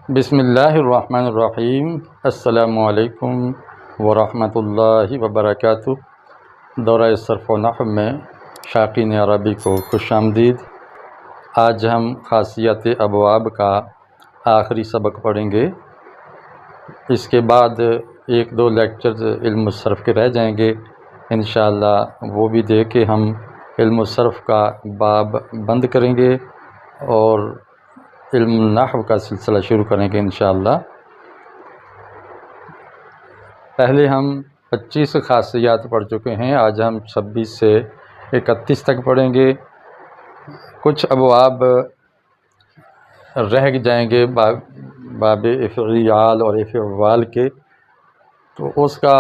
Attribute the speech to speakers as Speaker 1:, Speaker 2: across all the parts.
Speaker 1: بسم اللہ الرحمن الرحیم۔ السلام علیکم ورحمۃ اللہ وبرکاتہ۔ دورہ صرف و نحو میں شائقین عربی کو خوش آمدید۔ آج ہم خاصیت ابواب کا آخری سبق پڑھیں گے۔ اس کے بعد ایک دو لیکچرز علم الصرف کے رہ جائیں گے انشاءاللہ، وہ بھی دے کے ہم علم الصرف کا باب بند کریں گے اور علم النحو کا سلسلہ شروع کریں گے انشاءاللہ۔ پہلے ہم 25 خاصیات پڑھ چکے ہیں، آج ہم 26 سے 31 تک پڑھیں گے۔ کچھ ابواب رہ جائیں گے باب افعال اور افعال کے، تو اس کا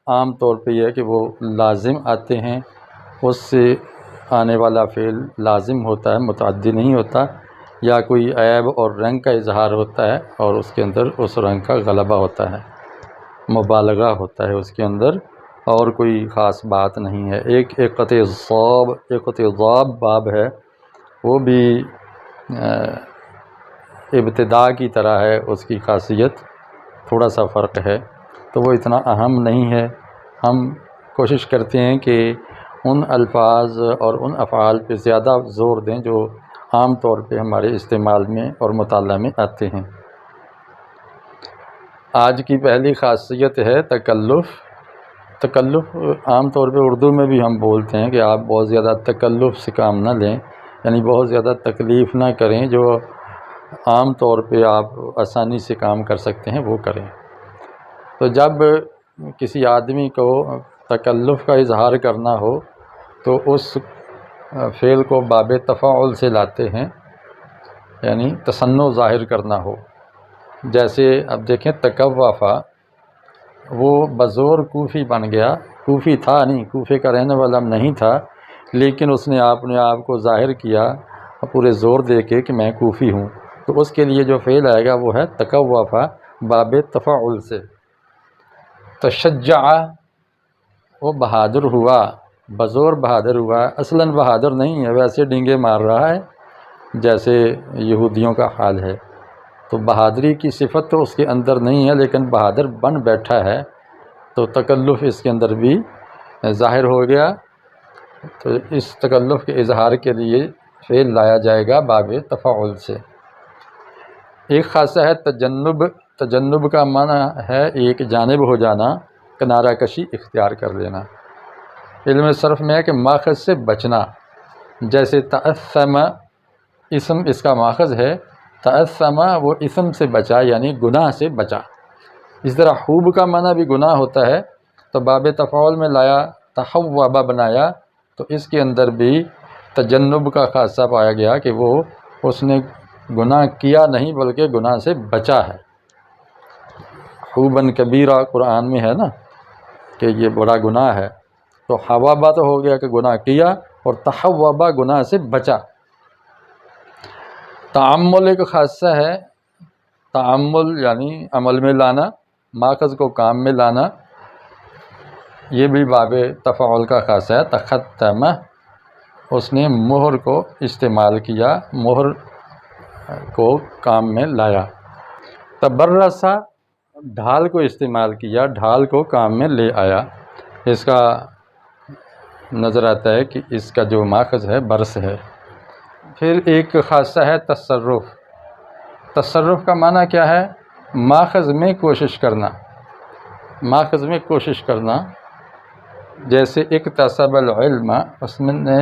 Speaker 1: عام طور پہ یہ ہے کہ وہ لازم آتے ہیں، اس سے آنے والا فعل لازم ہوتا ہے، متعدی نہیں ہوتا، یا کوئی عیب اور رنگ کا اظہار ہوتا ہے اور اس کے اندر اس رنگ کا غلبہ ہوتا ہے، مبالغہ ہوتا ہے اس کے اندر، اور کوئی خاص بات نہیں ہے۔ ایک اقتضاب باب ہے، وہ بھی ابتداء کی طرح ہے، اس کی خاصیت تھوڑا سا فرق ہے، تو وہ اتنا اہم نہیں ہے۔ ہم کوشش کرتے ہیں کہ ان الفاظ اور ان افعال پہ زیادہ زور دیں جو عام طور پہ ہمارے استعمال میں اور مطالعہ میں آتے ہیں۔ آج کی پہلی خاصیت ہے تکلف۔ تکلف عام طور پہ اردو میں بھی ہم بولتے ہیں کہ آپ بہت زیادہ تکلف سے کام نہ لیں، یعنی بہت زیادہ تکلیف نہ کریں، جو عام طور پہ آپ آسانی سے کام کر سکتے ہیں وہ کریں۔ تو جب کسی آدمی کو تکلف کا اظہار کرنا ہو تو اس فعل کو باب تفاعل سے لاتے ہیں، یعنی تصنع ظاہر کرنا ہو۔ جیسے اب دیکھیں تکوّفا، وہ بزور کوفی بن گیا، کوفی تھا نہیں، کوفے کا رہنے والا نہیں تھا، لیکن اس نے اپنے آپ کو ظاہر کیا پورے زور دے کے کہ میں کوفی ہوں، تو اس کے لیے جو فعل آئے گا وہ ہے تکوّفا باب تفاعل سے۔ تشجع، وہ بہادر ہوا، بزور بہادر ہوا، اصلاً بہادر نہیں ہے، ویسے ڈینگے مار رہا ہے جیسے یہودیوں کا حال ہے۔ تو بہادری کی صفت تو اس کے اندر نہیں ہے، لیکن بہادر بن بیٹھا ہے، تو تکلف اس کے اندر بھی ظاہر ہو گیا۔ تو اس تکلف کے اظہار کے لیے فعل لایا جائے گا باب تفاعل سے۔ ایک خاصہ ہے تجنب۔ تجنب کا معنی ہے ایک جانب ہو جانا، کنارہ کشی اختیار کر لینا۔ علم صرف میں ہے کہ ماخذ سے بچنا، جیسے تأثم، اسم اس کا ماخذ ہے، تأثم وہ اسم سے بچا، یعنی گناہ سے بچا۔ اس طرح خوب کا معنی بھی گناہ ہوتا ہے، تو باب تفاعل میں لایا، تحوب بنایا، تو اس کے اندر بھی تجنب کا خاصہ پایا گیا کہ وہ اس نے گناہ کیا نہیں بلکہ گناہ سے بچا ہے۔ خوباً کبیرہ قرآن میں ہے نا کہ یہ بڑا گناہ ہے، تو حوابہ تو ہو گیا کہ گناہ کیا، اور تحوبہ گناہ سے بچا۔ تعمل ایک خاصہ ہے، تعمل یعنی عمل میں لانا، ماخذ کو کام میں لانا، یہ بھی باب تفاعل کا خاصہ ہے۔ تختم، اس نے مہر کو استعمال کیا، مہر کو کام میں لایا۔ تبرس، ڈھال کو استعمال کیا، ڈھال کو کام میں لے آیا۔ اس کا نظر آتا ہے کہ اس کا جو ماخذ ہے برس ہے۔ پھر ایک خاصہ ہے تصرف۔ تصرف کا معنی کیا ہے؟ ماخذ میں کوشش کرنا، ماخذ میں کوشش کرنا، جیسے اکتسب العلم، اس میں نے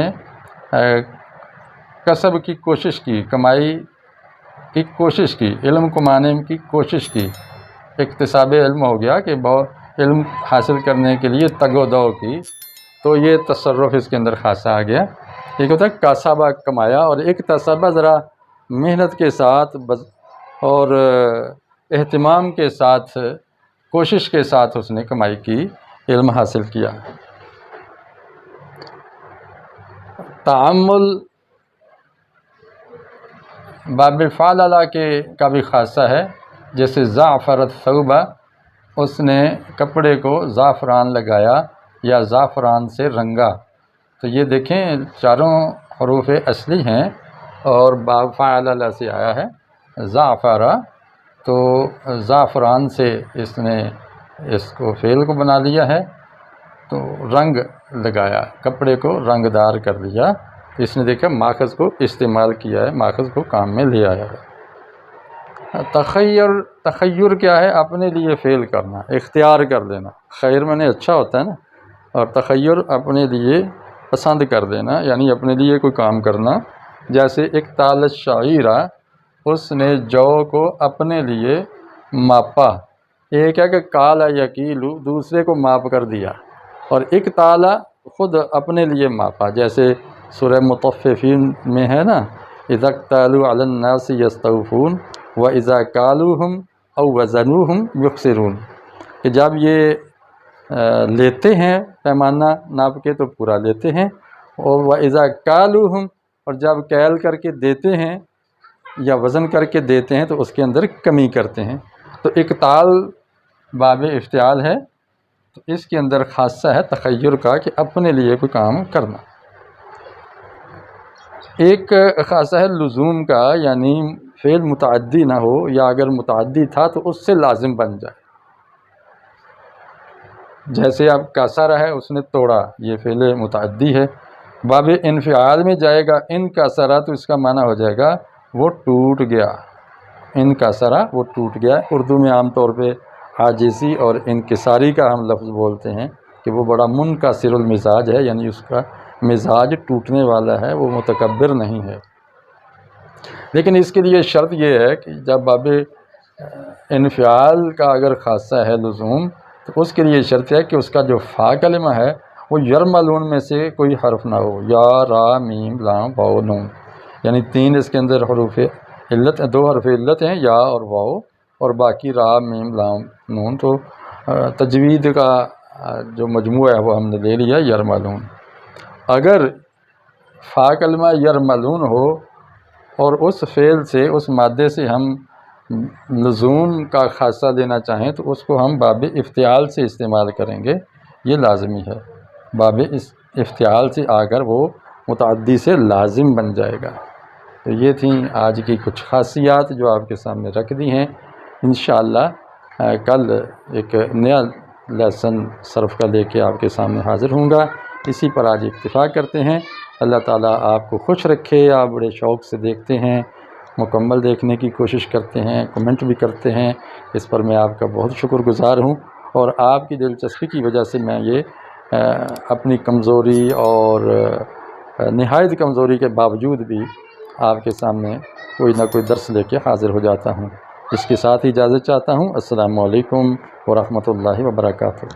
Speaker 1: کسب کی کوشش کی، کمائی کی کوشش کی، علم کمانے کی کوشش کی، اکتساب علم ہو گیا کہ بہت علم حاصل کرنے کے لیے تگ و دو کی، تو یہ تصرف اس کے اندر خاصہ آ گیا۔ ایک ہوتا ہے کسبہ، کمایا، اور اکتسبہ ذرا محنت کے ساتھ اور اہتمام کے ساتھ، کوشش کے ساتھ اس نے کمائی کی، علم حاصل کیا۔ تعمل باب فعلل کے کا بھی خاصہ ہے، جیسے زعفر الثوب، اس نے کپڑے کو زعفران لگایا یا زعفران سے رنگا۔ تو یہ دیکھیں چاروں حروف اصلی ہیں اور باب فعلل سے آیا ہے۔ زعفر تو زعفران سے اس نے اس کو فعل کو بنا لیا ہے، تو رنگ لگایا، کپڑے کو رنگ دار کر دیا، اس نے دیکھا ماخذ کو استعمال کیا ہے، ماخذ کو کام میں لے آیا ہے۔ تخیر کیا ہے؟ اپنے لیے فعل کرنا، اختیار کر لینا، خیر میں نے اچھا ہوتا ہے نا، اور تخیر اپنے لیے پسند کر دینا، یعنی اپنے لیے کوئی کام کرنا۔ جیسے ایک تال شعیرہ، اس نے جو کو اپنے لیے ماپا، ایک ہے کہ کالا یکیلو، دوسرے کو ماپ کر دیا، اور ایک تالا خود اپنے لیے ماپا، جیسے سورہ مطففین میں ہے نا، اذا اکتالوا علی الناس یستوفون واذا کالوہم او وزنوہم یخسرون، کہ جب یہ لیتے ہیں پیمانہ ناپ کے تو پورا لیتے ہیں، اور واذا کالوہم، اور جب کیل کر کے دیتے ہیں یا وزن کر کے دیتے ہیں تو اس کے اندر کمی کرتے ہیں۔ تو اکتال باب افتعال ہے، تو اس کے اندر خاصہ ہے تخیر کا کہ اپنے لیے کوئی کام کرنا۔ ایک خاصہ ہے لزوم کا، یعنی فعل متعدی نہ ہو، یا اگر متعدی تھا تو اس سے لازم بن جائے۔ جیسے اب کسرہ ہے، اس نے توڑا، یہ فعل متعدی ہے، باب انفعال میں جائے گا ان کسرہ، تو اس کا معنی ہو جائے گا وہ ٹوٹ گیا، ان کسرہ وہ ٹوٹ گیا۔ اردو میں عام طور پہ عاجزی اور انکساری کا ہم لفظ بولتے ہیں کہ وہ بڑا منکسر المزاج ہے، یعنی اس کا مزاج ٹوٹنے والا ہے، وہ متکبر نہیں ہے۔ لیکن اس کے لیے شرط یہ ہے کہ جب باب انفعال کا اگر خاصہ ہے لزوم، تو اس کے لیے شرط ہے کہ اس کا جو فا کلمہ ہے وہ یرملون میں سے کوئی حرف نہ ہو، یا را میم لام واو نون، یعنی تین اس کے اندر حروف علت، دو حرف علت ہیں یا اور واو، اور باقی را میم لام نون۔ تو تجوید کا جو مجموعہ ہے وہ ہم نے لے لیا یرملون۔ اگر فا کلمہ یرملون ہو اور اس فعل سے، اس مادے سے ہم لزوم کا خاصہ دینا چاہیں تو اس کو ہم باب افتعال سے استعمال کریں گے، یہ لازمی ہے، باب افتعال سے آ کر وہ متعدی سے لازم بن جائے گا۔ تو یہ تھیں آج کی کچھ خاصیات جو آپ کے سامنے رکھ دی ہیں۔ انشاءاللہ کل ایک نیا لیسن صرف کا لے کے آپ کے سامنے حاضر ہوں گا۔ اسی پر آج اکتفا کرتے ہیں۔ اللہ تعالیٰ آپ کو خوش رکھے۔ آپ بڑے شوق سے دیکھتے ہیں، مکمل دیکھنے کی کوشش کرتے ہیں، کمنٹ بھی کرتے ہیں، اس پر میں آپ کا بہت شکر گزار ہوں، اور آپ کی دلچسپی کی وجہ سے میں یہ اپنی کمزوری اور نہایت کمزوری کے باوجود بھی آپ کے سامنے کوئی نہ کوئی درس لے کے حاضر ہو جاتا ہوں۔ اس کے ساتھ ہی اجازت چاہتا ہوں۔ السلام علیکم ورحمۃ اللہ وبرکاتہ۔